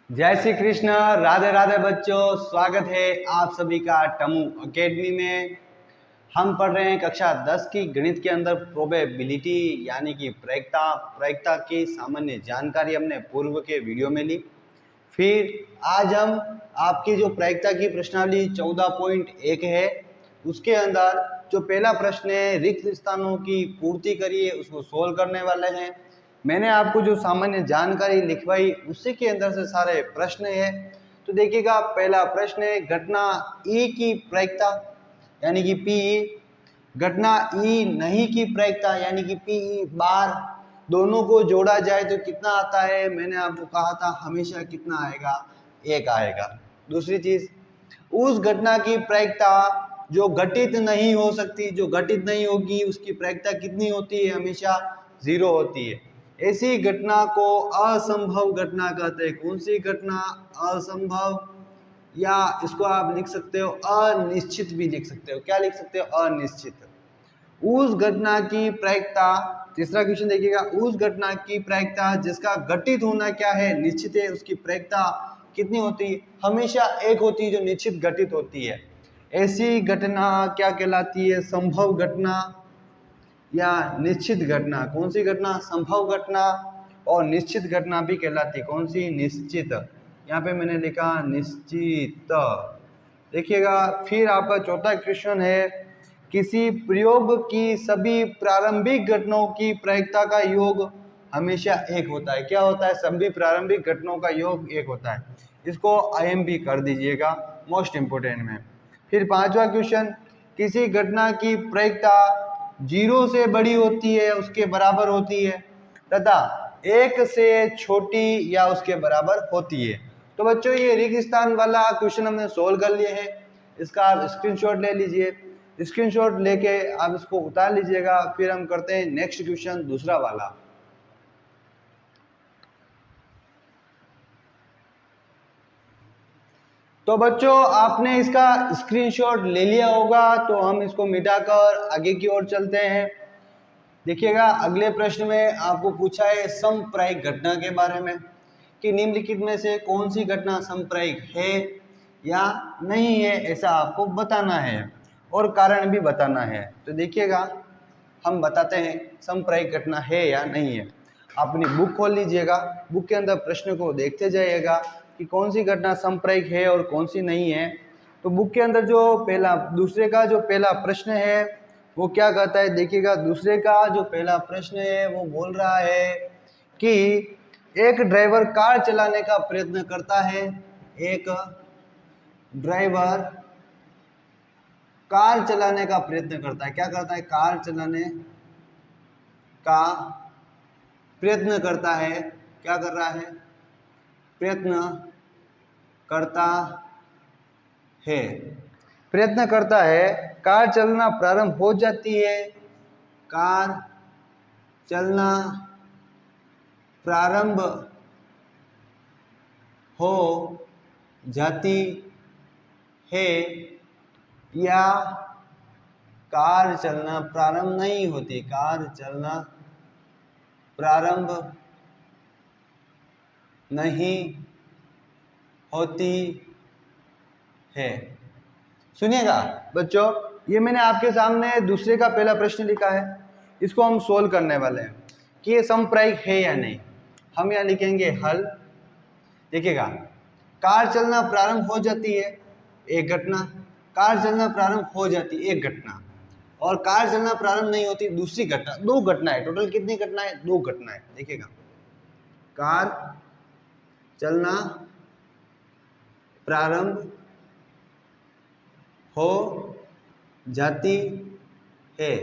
जय श्री कृष्ण। राधे राधे बच्चों, स्वागत है आप सभी का टमू एकेडमी में। हम पढ़ रहे हैं कक्षा 10 की गणित के अंदर प्रोबेबिलिटी यानी कि प्रायिकता की सामान्य जानकारी हमने पूर्व के वीडियो में ली। फिर आज हम आपकी जो प्रायिकता की प्रश्नावली 14.1 है उसके अंदर जो पहला प्रश्न है रिक्त स्थानों की पूर्ति करिए उसको सोल्व करने वाले हैं। मैंने आपको जो सामान्य जानकारी लिखवाई उसी के अंदर से सारे प्रश्न है। तो देखिएगा, पहला प्रश्न है घटना ई की प्रायिकता यानी कि पीई, घटना ई नहीं की प्रायिकता यानी कि पीई बार, दोनों को जोड़ा जाए तो कितना आता है। मैंने आपको कहा था हमेशा कितना आएगा, एक आएगा। दूसरी चीज, उस घटना की प्रायिकता जो घटित नहीं हो सकती, जो घटित नहीं होगी उसकी प्रायिकता कितनी होती है, हमेशा 0 होती है। ऐसी घटना को असंभव घटना कहते हैं। कौन सी घटना? असंभव, या इसको आप लिख सकते हो अनिश्चित भी लिख सकते हो। क्या लिख सकते हो? अनिश्चित। उस घटना की प्रायिकता, तीसरा क्वेश्चन देखिएगा, उस घटना की प्रायिकता जिसका घटित होना क्या है, निश्चित है, उसकी प्रायिकता कितनी होती है? हमेशा एक होती है, जो निश्चित घटित होती है। ऐसी घटना क्या कहलाती है? संभव घटना या निश्चित घटना। कौन सी घटना? संभव घटना। और निश्चित घटना भी कहलाती है। कौन सी? निश्चित। यहाँ पे मैंने लिखा निश्चित। देखिएगा, फिर आपका चौथा क्वेश्चन है किसी प्रयोग की सभी प्रारंभिक घटनाओं की प्रायिकता का योग हमेशा एक होता है। क्या होता है? सभी प्रारंभिक घटनाओं का योग एक होता है। इसको IMP कर दीजिएगा, मोस्ट इंपोर्टेंट में। फिर पांचवा क्वेश्चन, किसी घटना की प्रायिकता 0 से बड़ी होती है, उसके बराबर होती है, तथा 1 से छोटी या उसके बराबर होती है। तो बच्चों, ये रिक्त स्थान वाला क्वेश्चन हमने सोल्व कर लिए है। इसका आप स्क्रीनशॉट ले लीजिए। स्क्रीनशॉट लेके आप इसको उतार लीजिएगा। फिर हम करते हैं नेक्स्ट क्वेश्चन, दूसरा वाला। तो बच्चों, आपने इसका स्क्रीनशॉट ले लिया होगा, तो हम इसको मिटाकर आगे की ओर चलते हैं। देखिएगा, अगले प्रश्न में आपको पूछा है समप्रायिक घटना के बारे में कि निम्नलिखित में से कौन सी घटना समप्रायिक है या नहीं है, ऐसा आपको बताना है और कारण भी बताना है। तो देखिएगा, हम बताते हैं समप्रायिक घटना है या नहीं है। अपनी बुक खोल लीजिएगा, बुक के अंदर प्रश्न को देखते जाइएगा कि कौन सी घटना समप्रायिक है और कौन सी नहीं है। तो बुक के अंदर जो दूसरे का जो पहला प्रश्न है वो क्या कहता है, देखिएगा। दूसरे का जो पहला प्रश्न है वो बोल रहा है कि एक ड्राइवर कार चलाने का प्रयत्न करता है। एक ड्राइवर कार चलाने का प्रयत्न करता है। क्या करता है? कार चलाने का प्रयत्न करता है। क्या कर रहा है? प्रयत्न करता है। प्रयत्न करता है, कार चलना प्रारंभ हो जाती है। कार चलना प्रारंभ हो जाती है या कार चलना प्रारंभ नहीं होती। कार चलना प्रारंभ नहीं होती है। सुनिएगा बच्चों, ये मैंने आपके सामने दूसरे का पहला प्रश्न लिखा है, इसको हम सोल्व करने वाले हैं कि ये समप्रायिक है या नहीं। हम यहाँ लिखेंगे हल। देखिएगा, कार चलना प्रारंभ हो जाती है, एक घटना। कार चलना प्रारंभ हो जाती है, एक घटना। और कार चलना प्रारंभ नहीं होती, दूसरी घटना। दो घटनाएं, टोटल कितनी घटनाएं? दो घटनाएं। देखिएगा, कार चलना प्रारंभ हो जाती है,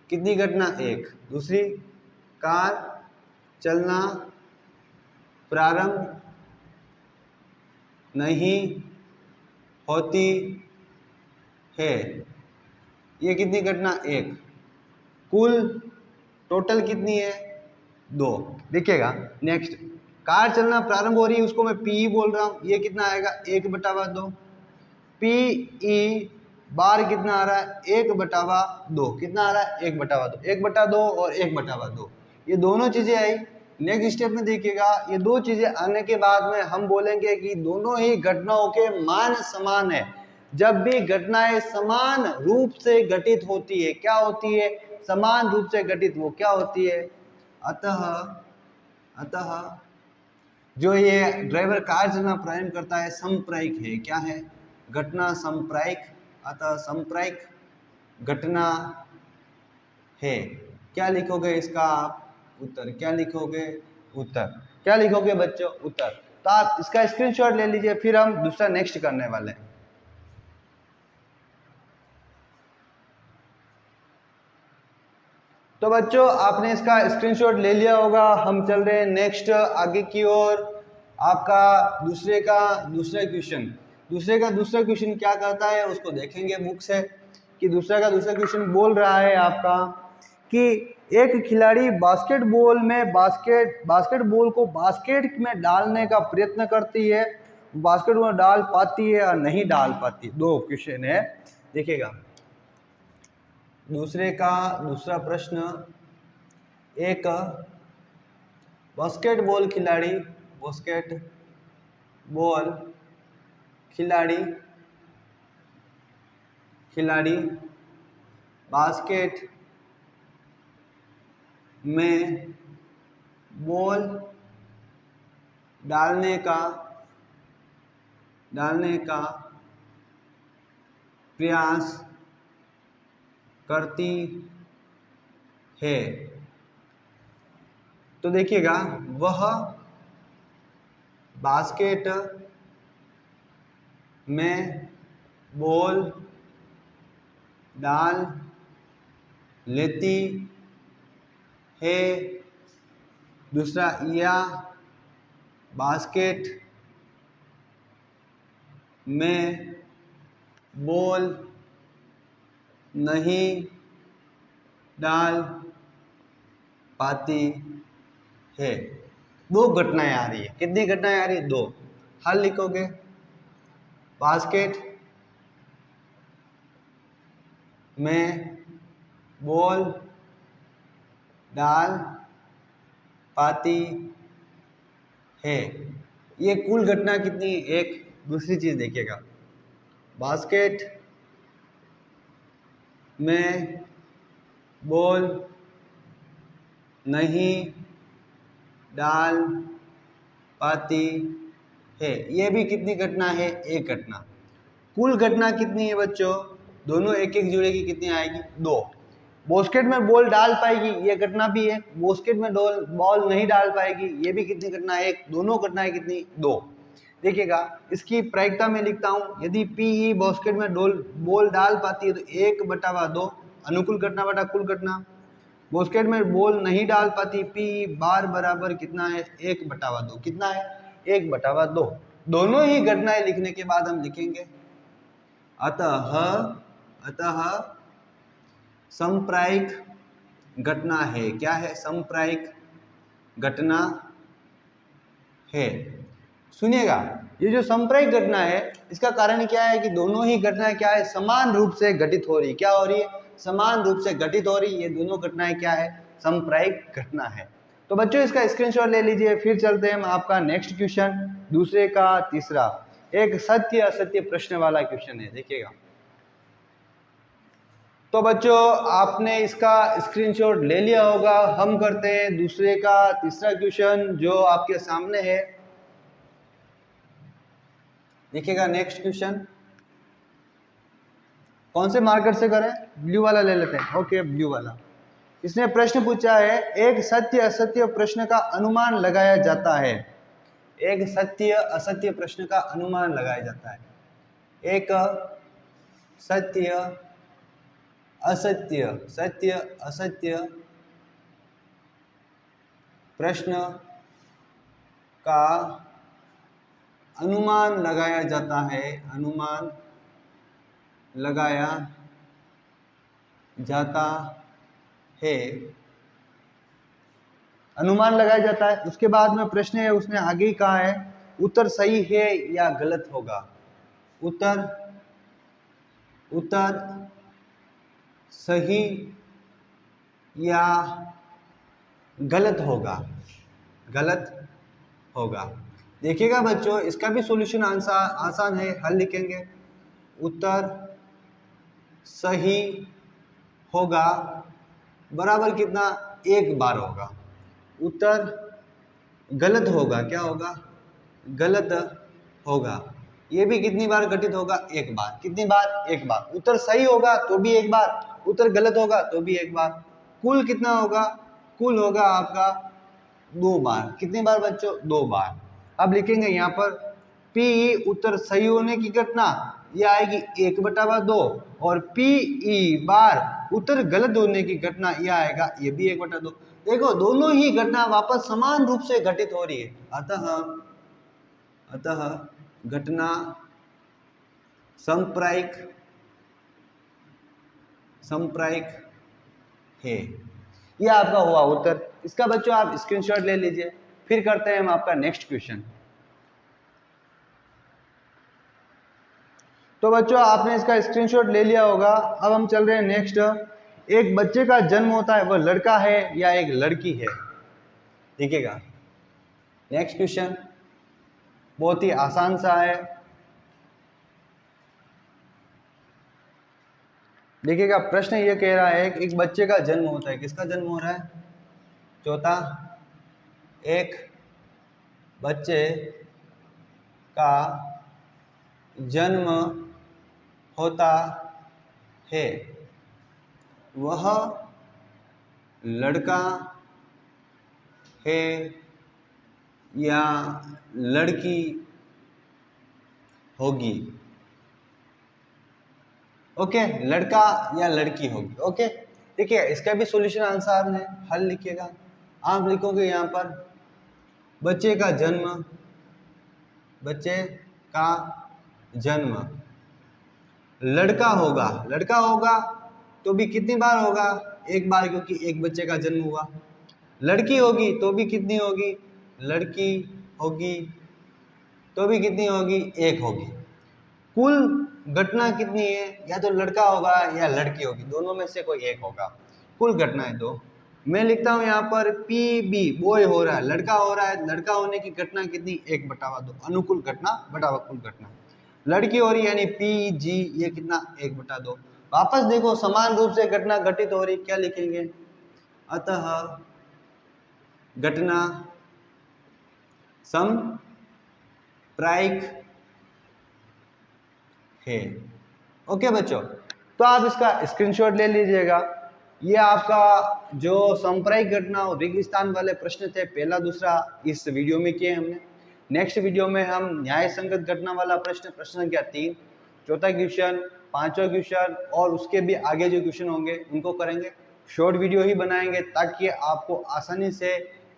कितनी घटना? एक। दूसरी, कार चलना प्रारंभ नहीं होती है, ये कितनी घटना? एक। कुल टोटल कितनी है? दो। देखिएगा नेक्स्ट, कार चलना प्रारंभ हो रही है, उसको मैं पी बोल रहा हूं, ये कितना आएगा? 1/2। पी ई बार कितना आ रहा है? 1/2। कितना आ रहा है? 1/2। 1/2 और 1/2, ये दोनों चीजें आई। नेक्स्ट स्टेप में देखिएगा, ये दो चीजें आने के बाद में हम बोलेंगे कि दोनों ही घटनाओं के मान समान है। जब भी घटनाएं समान रूप से घटित होती है, क्या होती है? समान रूप से घटित, वो क्या होती है? अतः जो ये ड्राइवर कार चलाना प्रारंभ करता है संप्रायिक है। क्या है? घटना संप्रायिक, अतः संप्रायिक घटना है। क्या लिखोगे इसका आप? उत्तर। क्या लिखोगे? उत्तर। क्या लिखोगे बच्चों? उत्तर। तो आप इसका स्क्रीनशॉट ले लीजिए, फिर हम दूसरा नेक्स्ट करने वाले हैं। तो बच्चों आपने इसका स्क्रीनशॉट ले लिया होगा। हम चल रहे हैं नेक्स्ट आगे की ओर। आपका दूसरे का दूसरा क्वेश्चन क्या कहता है उसको देखेंगे बुक से, कि दूसरा का दूसरा क्वेश्चन बोल रहा है आपका कि एक खिलाड़ी बास्केटबॉल को बास्केट में डालने का प्रयत्न करती है, बास्केट में डाल पाती है या नहीं डाल पाती। दो क्वेश्चन है, देखिएगा। दूसरे का दूसरा प्रश्न, एक बास्केटबॉल खिलाड़ी बास्केट में बॉल डालने का प्रयास करती है। तो देखिएगा, वह बास्केट में बॉल डाल लेती है। दूसरा, या बास्केट में बॉल नहीं डाल पाती है। दो घटनाएं आ रही है। कितनी घटनाएं आ रही है? दो। हल लिखोगे, बास्केट में बॉल डाल पाती है। ये कुल घटना कितनी? एक। दूसरी चीज देखिएगा, बास्केट में बॉल नहीं डाल पाती है, ये भी कितनी घटना है? एक घटना। कुल घटना कितनी है बच्चों? दोनों एक एक जुड़ेगी, कितनी आएगी? दो। बास्केट में बॉल डाल पाएगी, ये घटना भी है। बास्केट में बॉल नहीं डाल पाएगी, ये भी कितनी घटना है? एक। दोनों घटनाएं कितनी? दो। देखिएगा, इसकी प्रायिकता में लिखता हूं, यदि पी बास्केट में बॉल डाल पाती है तो 1/2 अनुकूल घटना बटा कुल घटना। बास्केट में बॉल नहीं डाल पाती, पी बार बराबर कितना है? 1/2। कितना है? 1/2। दोनों ही घटनाएं लिखने के बाद हम लिखेंगे, अतः संप्रायिक घटना है। क्या है? संप्रायिक घटना है। सुनिएगा, ये जो संप्रायिक घटना है, इसका कारण क्या है कि दोनों ही घटनाएं क्या है? समान रूप से घटित हो रही। क्या हो रही है? समान रूप से घटित हो रही। ये दोनों घटनाएं क्या है? संप्रायिक घटना है। तो बच्चों इसका स्क्रीनशॉट ले लीजिए, फिर चलते हैं हम आपका नेक्स्ट क्वेश्चन, दूसरे का तीसरा। एक सत्य असत्य प्रश्न वाला क्वेश्चन है, देखिएगा। तो बच्चों आपने इसका स्क्रीनशॉट ले लिया होगा। हम करते हैं दूसरे का तीसरा क्वेश्चन जो आपके सामने है, देखिएगा। नेक्स्ट क्वेश्चन कौन से मार्कर से करें? ब्लू वाला ले लेते हैं। ओके, ब्लू वाला। इसने प्रश्न पूछा है, एक सत्य असत्य प्रश्न का अनुमान लगाया जाता है। एक सत्य असत्य प्रश्न का अनुमान लगाया जाता है। एक सत्य असत्य प्रश्न का अनुमान लगाया जाता है। अनुमान लगाया जाता है। अनुमान लगाया जाता है। उसके बाद में प्रश्न है, उसने आगे ही कहा है, उत्तर सही है या गलत होगा। उत्तर सही या गलत होगा। गलत होगा। देखिएगा बच्चों, इसका भी सॉल्यूशन आसान है, हल लिखेंगे। उत्तर सही होगा बराबर कितना, एक बार होगा। उत्तर गलत होगा, क्या होगा, गलत होगा। ये भी कितनी बार घटित होगा, एक बार। कितनी बार, एक बार। उत्तर सही होगा तो भी एक बार, उत्तर गलत होगा तो भी एक बार। कुल कितना होगा, कुल होगा आपका 2 बार। कितनी बार बच्चों, 2 बार। अब लिखेंगे यहाँ पर पी उत्तर सही होने की घटना, ये आएगी 1/2, और पी बार उत्तर गलत होने की घटना, ये आएगा, ये भी 1/2। देखो दोनों ही घटना वापस समान रूप से घटित हो रही है, अतः घटना संप्रायिक है। यह आपका हुआ उत्तर। इसका बच्चों आप स्क्रीनशॉट ले लीजिए। फिर करते हैं हम आपका नेक्स्ट क्वेश्चन। तो बच्चों आपने इसका स्क्रीनशॉट ले लिया होगा। अब हम चल रहे हैं नेक्स्ट। एक बच्चे का जन्म होता है, वह लड़का है या एक लड़की है। देखिएगा नेक्स्ट क्वेश्चन बहुत ही आसान सा है। देखिएगा प्रश्न ये कह रहा है कि एक बच्चे का जन्म होता है। किसका जन्म हो रहा है, चौथा, एक बच्चे का जन्म होता है, वह लड़का है या लड़की होगी। ओके, लड़का या लड़की होगी। ओके, देखिए इसका भी सॉल्यूशन आंसर है, हल लिखिएगा। आप लिखोगे यहाँ पर बच्चे का जन्म, बच्चे का जन्म लड़का होगा, लड़का होगा तो भी कितनी बार होगा, एक बार, क्योंकि एक बच्चे का जन्म हुआ। लड़की होगी तो भी कितनी होगी, लड़की होगी तो भी कितनी होगी, एक होगी। कुल घटना कितनी है, या तो लड़का होगा या लड़की होगी, दोनों में से कोई एक होगा। कुल घटना है दो। मैं लिखता हूं यहाँ पर पी बी, बॉय हो रहा है, लड़का हो रहा है, लड़का होने की घटना कितनी, 1/2, अनुकूल घटना बटा कुल घटना। लड़की हो रही है यानी पी जी, ये कितना, 1/2। वापस देखो समान रूप से घटना घटित हो रही, क्या लिखेंगे, अतः घटना संप्रायिक है। ओके बच्चों, तो आप इसका स्क्रीनशॉट ले लीजिएगा। ये आपका जो सांप्रदायिक घटना और रेगिस्तान वाले प्रश्न थे, पहला दूसरा इस वीडियो में किए हमने। नेक्स्ट वीडियो में हम न्याय संगत घटना वाला प्रश्न संख्या 3, चौथा क्वेश्चन, पांचवा क्वेश्चन और उसके भी आगे जो क्वेश्चन होंगे उनको करेंगे। शॉर्ट वीडियो ही बनाएंगे ताकि आपको आसानी से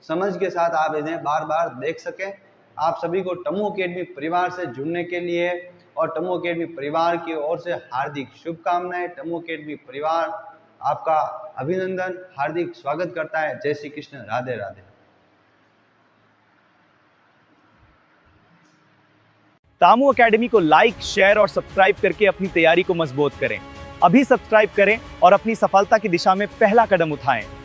समझ के साथ आप इन्हें बार बार देख सकें। आप सभी को टमू अकेडमी परिवार से जुड़ने के लिए और टमू अकेडमी परिवार की ओर से हार्दिक शुभकामनाएं। टमू अकेडमी परिवार आपका अभिनंदन, हार्दिक स्वागत करता है। जय श्री कृष्ण, राधे राधे। टामू अकेडमी को लाइक, शेयर और सब्सक्राइब करके अपनी तैयारी को मजबूत करें। अभी सब्सक्राइब करें और अपनी सफलता की दिशा में पहला कदम उठाएं।